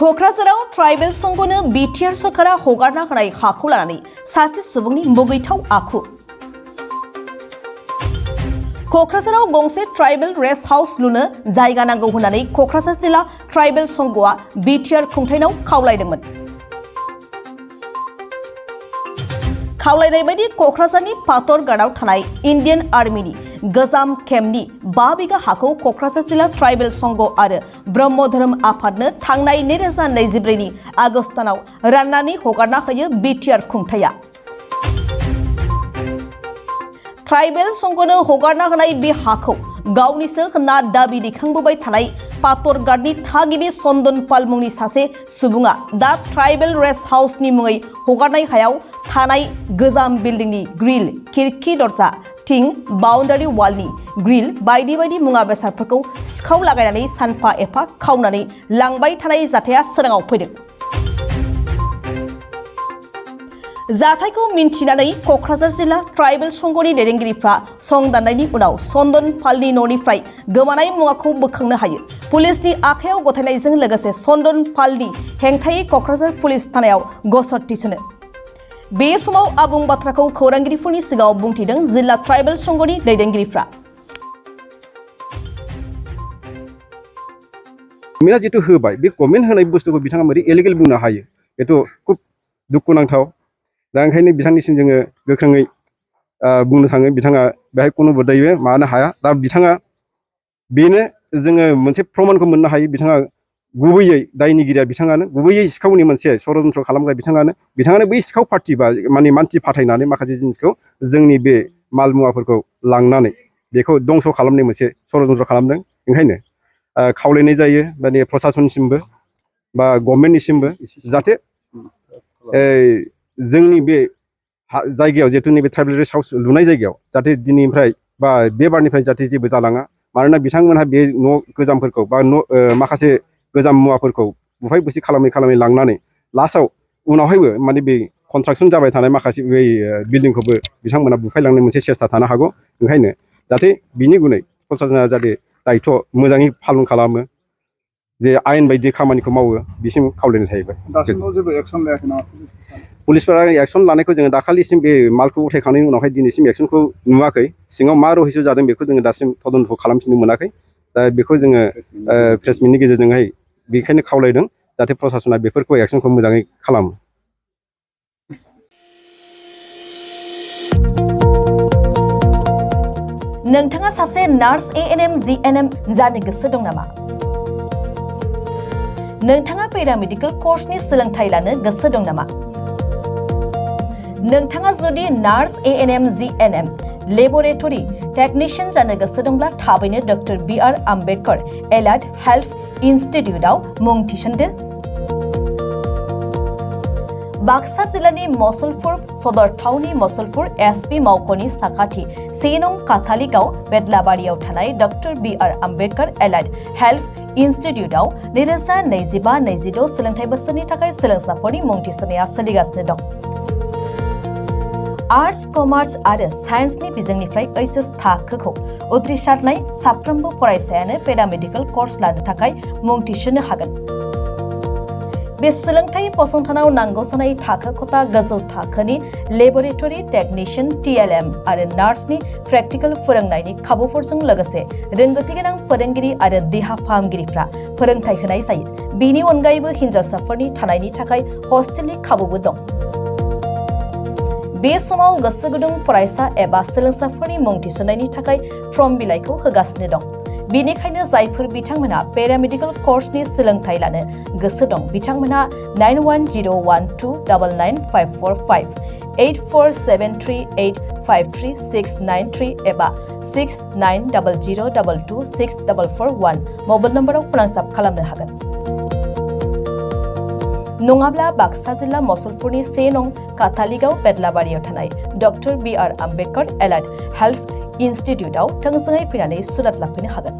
क'क्राझाराव tribal संघनो BTR सरकारा हगारना होनाय हाखौ लानानै सासे सुबुंनि मुगैथाव आखु। क'क्राझाराव गंसे ट्राइबेल रेस्ट हाउस लुनो जायगा नांगौ होननानै क'क्राझार जिल्ला ट्राइबेल संघआ बिटिआर खुंथायनाव खावलायदोंमोन। खावलायनाय बायदि क'क्राझारनि पातरघाटआव थानाय इन्डियान आर्मिनि गोजाम केम्पनि 5 बिघा हाखौ क'क्राझार जिल्ला ट्राइबेल संघ आरो ब्रह्म धोरोम आफादनो थांनाय 2024 नि आगस्ट दानाव राननानै हगारना होयो बिटिआर खुंथाया। ट्राइबेल संघनो हगारना होनाय बे हाखौ गावनिसो होनना दाबि दैखांबोबाय थानाय पातरघाटनि थागिबि चन्दन पाल मुंनि सासे सुबुङा दा ट्राइबेल रेस्ट हाउसनि मुङै हगारनाय हायाव थानाय गोजाम बिल्डिंनि ग्रिल, खिरखि दरजा, थिं, बाउन्डारि वालनि ग्रिल बायदि बायदि मुवा बेसादफोरखौ सिखाव लागायनानै सानफा एफा खावनानै लांबाय थानाय जाथाया सोराङाव फैदों। जाथायखौ मिन्थिनानै क'क्राझार जिल्ला ट्राइबेल संघनि दैदेनगिरिफ्रा सं दाननायनि उनाव चन्दन पालनि न'निफ्राय गोमानाय मुवाखौ बोखांनो हायो। पुलिसनि आखायाव गथायनायजों लोगोसे चन्दन पालनि हेंथायै क'क्राझार पुलिस थानायाव गसर थिसनो। बे समाव आबुं बाथ्राखौ खौरांगिरिफोरनि सिगाङाव बुंथिदों जिल्ला ट्राइबेल संघनि दैदेनगिरिफ्रा। गभर्नमेन्टआ जितु होबाय बे गभर्नमेन्ट होनाय बुस्थुखौ बिथाङा मारै इलिगेल बुंनो हायो बेथ' खुब दुखुनांथाव। दा ओंखायनो बिथांनिसिम जोङो गोख्रोङै बुंनो थाङो बिथाङा बेहाय खुनु बदायबो मानो हाया। दा बिथाङा बेनो जोङो मोनसे प्रमानखौ मोननो हायो बिथाङा गुबैयै दायनिगिरिया बिथाङानो, गुबैयै सिखावनि मोनसे षड़यन्त्र खालामग्रा बिथाङानो बै सिखाव पार्टि बा माने मानसि फाथायनानै माखासे जिनिसखौ जोंनि बे माल मुवाफोरखौ लांनानै बेखौ दंस' खालामनाय मोनसे षड़यन्त्र खालामदों। ओंखायनो खावलायनाय जायो माने प्रसासनसिमबो बा गभर्नमेन्टनिसिमबो जाहाथे जोंनि बे जायगायाव जिहेतु नैबे ट्राइबेल रेस्ट हाउस लुनाय जायगायाव जाहाथे दिनैनिफ्राय बा बे बारनिफ्राय जाहाथे जेबो जालाङा। मानोना बिथांमोनहा बे न' गोजामफोरखौ बा न' माखासे गोजाम मुवाफोरखौ बुफाय बुसि खालामै लांनानै लास्टआव उनावहायबो माने बे कनस्ट्राक्सन जाबाय थानाय माखासे बै बिल्डिंखौबो बिथांमोना बुफायलांनो मोनसे सेस्था थानो हागौ। ओंखायनो जाहाथे बिनि गुनै प्रसासना जाहाथे दायथ' मोजाङै पालन खालामो, जे आयेन बायदि खामानिखौ मावो बिसिम खावलायनाय थाहैबाय। दासिमाव जेबो एक्सन लायाखै नामा पुलिसफोरा एक्सन लानायखौ जोङो दाखालिसिम बे मालखौ उथायखांनायनि उनावहाय दिनैसिम एक्सनखौ नुवाखै। सिङाव मा रहस्य जादों बेखौ जोङो दासिम तदन्त खालामफिननो मोनाखै। दा बेखौ जोङो प्रेस मिटनि गेजेरजोंहाय बेखायनो खावलायदों जाहाथे प्रसासना बेफोरखौ एक्सनखौ मोजाङै खालामो। नोंथाङा सासे नार्स ANM GNM जानो गोसो दं नामा? नोंथाङा पेरामेडिकेल कर्सनि सोलोंथाइ लानो गोसो दं नामा? नोंथाङा जुदि nurse ANM GNM laboratory technician जानो गोसो दंब्ला थाबैनो doctor BR Ambedkar allied health इन्स्टिट्यूटआव मुं थिसनदो। बाक्सा जिल्लानि मसलपुर सदर टाउननि मसलपुर SP मावख'नि साखाथि 1 नं काथालिगाव बेदलाबारियाव थानाय doctor BR Ambedkar allied health इन्स्टिट्यूटआव 2025-26 सोलोंथाइ बोसोरनि थाखाय सोलोंसाफोरनि मुं थिसननाया सोलिगासिनो दं। आर्ट्स, कमार्स आरो साइन्सनि बिजोंनिफ्राय HS थाखोखौ उथ्रिसारनाय साफ्रोमबो फरायसायानो पेरामेडिकेल कर्स लानो थाखाय मुं थिसननो हागोन। बे सोलोंथाइ फसंथानाव नांगौ जानाय थाखो खथा गोजौ थाखोनि लेबरेटरि टेक्निशियान TLM आरो नार्सनि प्रेक्टिकेल फोरोंनायनि खाबुफोरजों लोगोसे रोंगौथि गोनां फोरोंगिरि आरो देहा फाहामगिरिफ्रा फोरोंथाइ होनाय जायो। बेनि अनगायैबो हिन्जावसाफोरनि थानायनि थाखाय हस्टेलनि खाबुबो दं। बे समाव गोसो गुदुं फरायसा एबा सोलोंसाफोरनि मुं थिसननायनि थाखाय फर्म बिलाइखौ होगासिनो दं। बेनिखायनो जायफोर बिथांमोनहा पेरामेडिकेल कर्सनि सोलोंथाइ लानो गोसो दं बिथांमोनहा 9101299545, 8473853693 एबा 6900226441 मबाइल नम्बराव फोनांजाब खालामनो हागोन। नङाब्ला बाक्सा जिल्ला मसलपुरनि 1 नं काथालिगाव बेदलाबारियाव थानाय doctor BR Ambedkar allied health इन्स्टिट्यूटआव थोंजोङै फैनानै सुलाद लाफैनो हागोन।